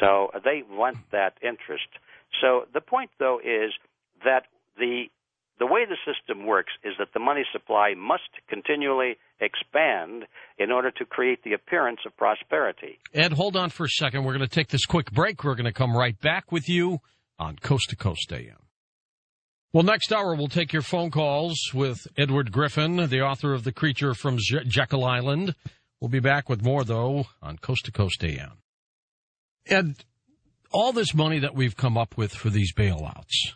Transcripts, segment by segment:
So they want that interest. So the point, though, is that the way the system works is that the money supply must continually expand in order to create the appearance of prosperity. Ed, hold on for a second. We're going to take this quick break. We're going to come right back with you on Coast to Coast AM. Well, next hour, we'll take your phone calls with Edward Griffin, the author of The Creature from Jekyll Island. We'll be back with more, though, on Coast to Coast AM. Ed, all this money that we've come up with for these bailouts,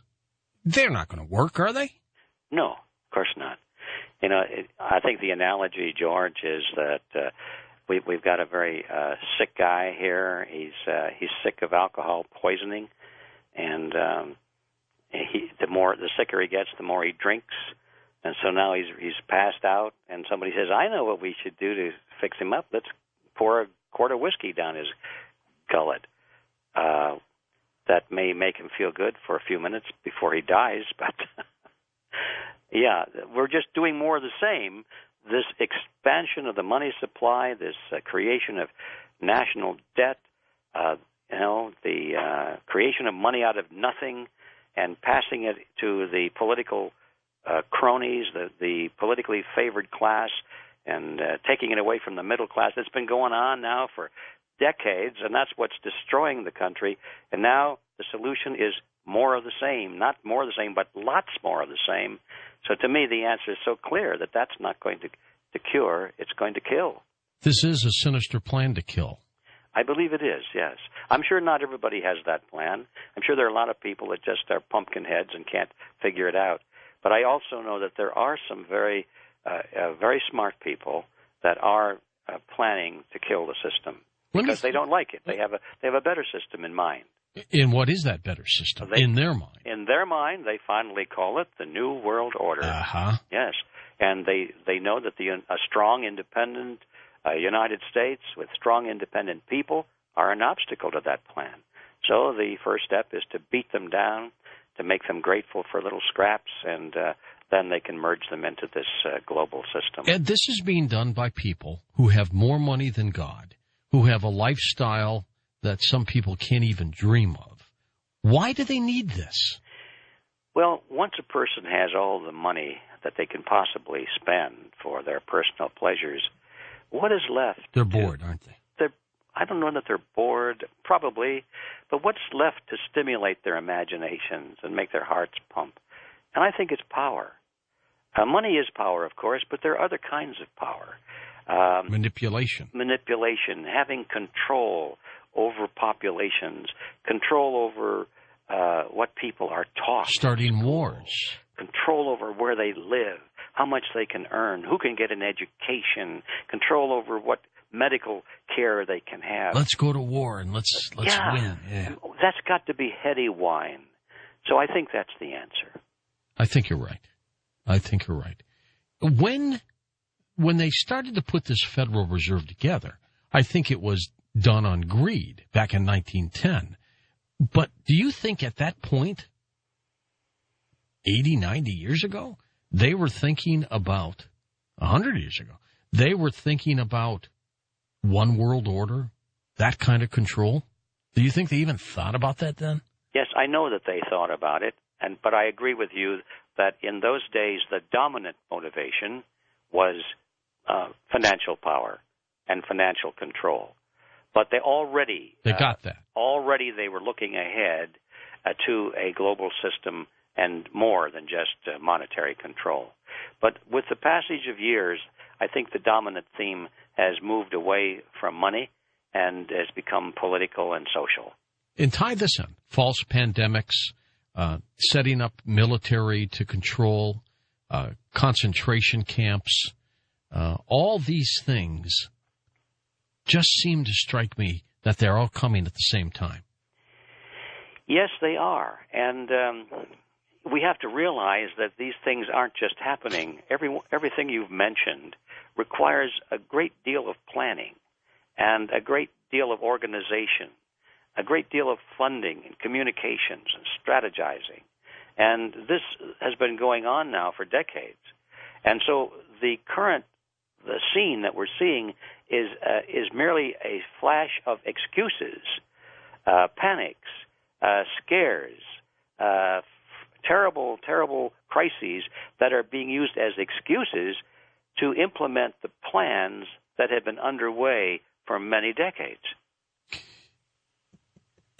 they're not going to work, are they? No, of course not. You know, I think the analogy, George, is that we've got a very sick guy here. He's sick of alcohol poisoning, and the sicker he gets, the more he drinks. And so now he's passed out, and somebody says, I know what we should do to fix him up. Let's pour a quart of whiskey down his gullet. That may make him feel good for a few minutes before he dies, but yeah, we're just doing more of the same. This expansion of the money supply, this creation of national debt, the creation of money out of nothing and passing it to the political cronies, the politically favored class, and taking it away from the middle class. It's been going on now for decades, and that's what's destroying the country. And now the solution is more of the same, not more of the same, but lots more of the same. So to me, the answer is so clear that that's not going to cure, it's going to kill. This is a sinister plan to kill. I believe it is, yes. I'm sure not everybody has that plan. I'm sure there are a lot of people that just are pumpkin heads and can't figure it out. But I also know that there are some very smart people that are planning to kill the system because they don't like it. They have a better system in mind. And what is that better system in their mind? In their mind, they finally call it the New World Order. Uh-huh. Yes, and they know that a strong, independent United States with strong, independent people are an obstacle to that plan. So the first step is to beat them down, to make them grateful for little scraps, and then they can merge them into this global system. And this is being done by people who have more money than God, who have a lifestyle that some people can't even dream of. Why do they need this? Well, once a person has all the money that they can possibly spend for their personal pleasures, what is left? They're bored, aren't they? I don't know that they're bored, probably, but what's left to stimulate their imaginations and make their hearts pump? And I think it's power. Money is power, of course, but there are other kinds of power. Manipulation, having control over populations, control over what people are taught. Starting wars. Control over where they live, how much they can earn, who can get an education, control over what medical care they can have. Let's go to war and let's win. Yeah. That's got to be heady wine. So I think that's the answer. I think you're right. When they started to put this Federal Reserve together, I think it was done on greed back in 1910. But do you think at that point, 80, 90 years ago, they were thinking about, 100 years ago, they were thinking about one world order, that kind of control? Do you think they even thought about that then? Yes, I know that they thought about it, but I agree with you that in those days the dominant motivation was financial power and financial control. But they got that. Already they were looking ahead to a global system and more than just monetary control. But with the passage of years, I think the dominant theme has moved away from money and has become political and social. And tie this in. False pandemics, setting up military to control, concentration camps, all these things just seem to strike me that they're all coming at the same time. Yes, they are. And we have to realize that these things aren't just happening. Everything you've mentioned requires a great deal of planning and a great deal of organization, a great deal of funding and communications and strategizing. And this has been going on now for decades. And so the scene that we're seeing is merely a flash of excuses panics, scares, terrible, terrible crises that are being used as excuses to implement the plans that have been underway for many decades.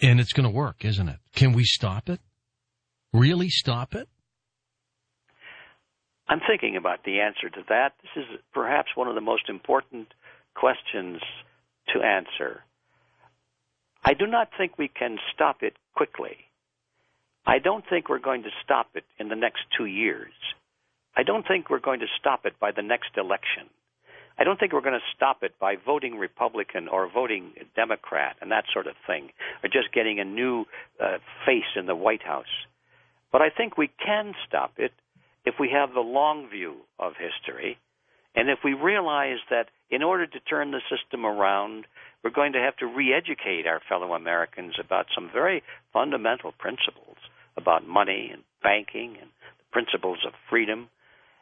And it's going to work, isn't it? Can we stop it? Really stop it? I'm thinking about the answer to that. This is perhaps one of the most important questions to answer. I do not think we can stop it quickly. I don't think we're going to stop it in the next 2 years. I don't think we're going to stop it by the next election. I don't think we're going to stop it by voting Republican or voting Democrat and that sort of thing, or just getting a new face in the White House. But I think we can stop it if we have the long view of history, and if we realize that in order to turn the system around, we're going to have to re-educate our fellow Americans about some very fundamental principles about money and banking and the principles of freedom.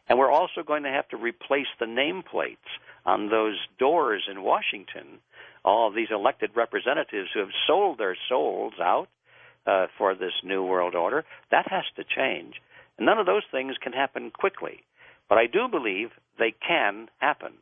And we're also going to have to replace the nameplates on those doors in Washington, all of these elected representatives who have sold their souls out for this new world order. That has to change. And none of those things can happen quickly. But I do believe they can happen.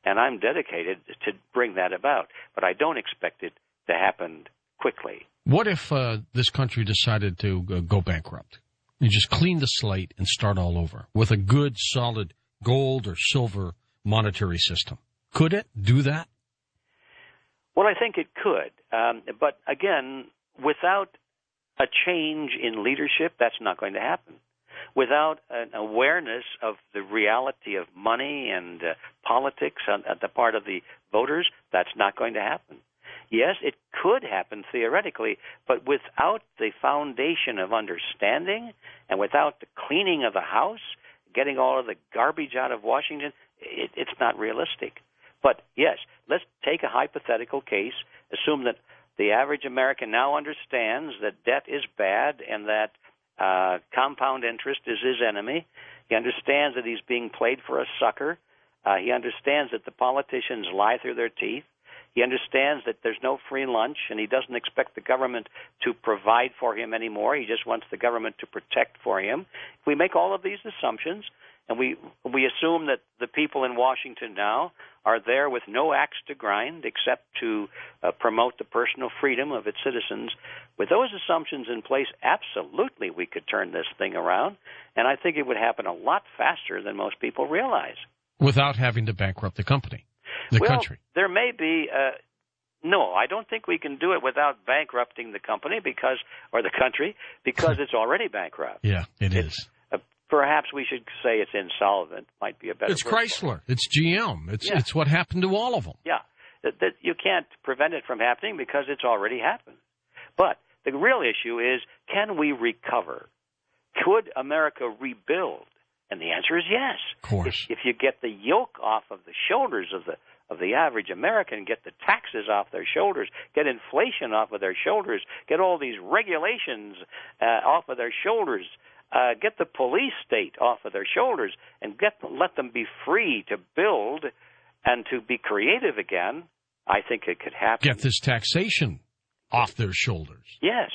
And I'm dedicated to bring that about. But I don't expect it to happen quickly. What if this country decided to go bankrupt? You just clean the slate and start all over with a good, solid gold or silver monetary system. Could it do that? Well, I think it could. But again, without a change in leadership, that's not going to happen. Without an awareness of the reality of money and politics on the part of the voters, that's not going to happen. Yes, it could happen theoretically, but without the foundation of understanding and without the cleaning of the house, getting all of the garbage out of Washington, it's not realistic. But yes, let's take a hypothetical case, assume that the average American now understands that debt is bad and that compound interest is his enemy. He understands that he's being played for a sucker. He understands that the politicians lie through their teeth. He understands that there's no free lunch, and he doesn't expect the government to provide for him anymore. He just wants the government to protect for him. If we make all of these assumptions, and we assume that the people in Washington now are there with no axe to grind except to promote the personal freedom of its citizens, with those assumptions in place, absolutely we could turn this thing around, and I think it would happen a lot faster than most people realize. Without having to bankrupt the company, the country. There may be no, I don't think we can do it without bankrupting the company or the country because it's already bankrupt. Yeah, it is. Perhaps we should say it's insolvent. Might be a better. It's Chrysler. It's GM. It's what happened to all of them. Yeah, that you can't prevent it from happening because it's already happened. But the real issue is, can we recover? Could America rebuild? And the answer is yes. Of course. If you get the yoke off of the shoulders of the average American, get the taxes off their shoulders, get inflation off of their shoulders, get all these regulations off of their shoulders, get the police state off of their shoulders, and let them be free to build and to be creative again, I think it could happen. Get this taxation off their shoulders. Yes.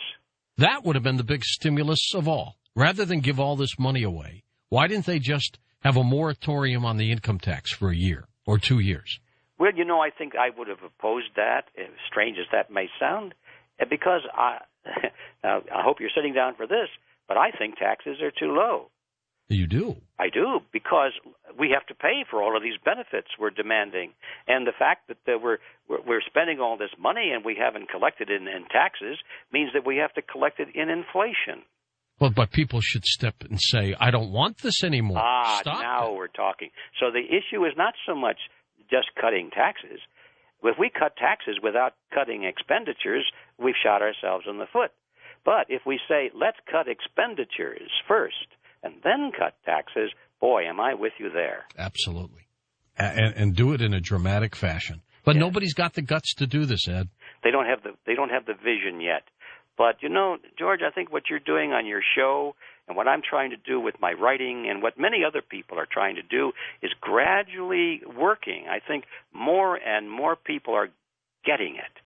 That would have been the big stimulus of all. Rather than give all this money away, why didn't they just have a moratorium on the income tax for a year or 2 years? Well, I think I would have opposed that, as strange as that may sound, because I hope you're sitting down for this, but I think taxes are too low. You do? I do, because we have to pay for all of these benefits we're demanding. And the fact that we're spending all this money and we haven't collected it in taxes means that we have to collect it in inflation. Well, but people should step and say, I don't want this anymore. Stop now it. We're talking. So the issue is not so much just cutting taxes. If we cut taxes without cutting expenditures, we've shot ourselves in the foot. But if we say, let's cut expenditures first and then cut taxes, boy, am I with you there. Absolutely. And do it in a dramatic fashion. But nobody's got the guts to do this, Ed. They don't have the vision yet. But, George, I think what you're doing on your show and what I'm trying to do with my writing and what many other people are trying to do is gradually working. I think more and more people are getting it.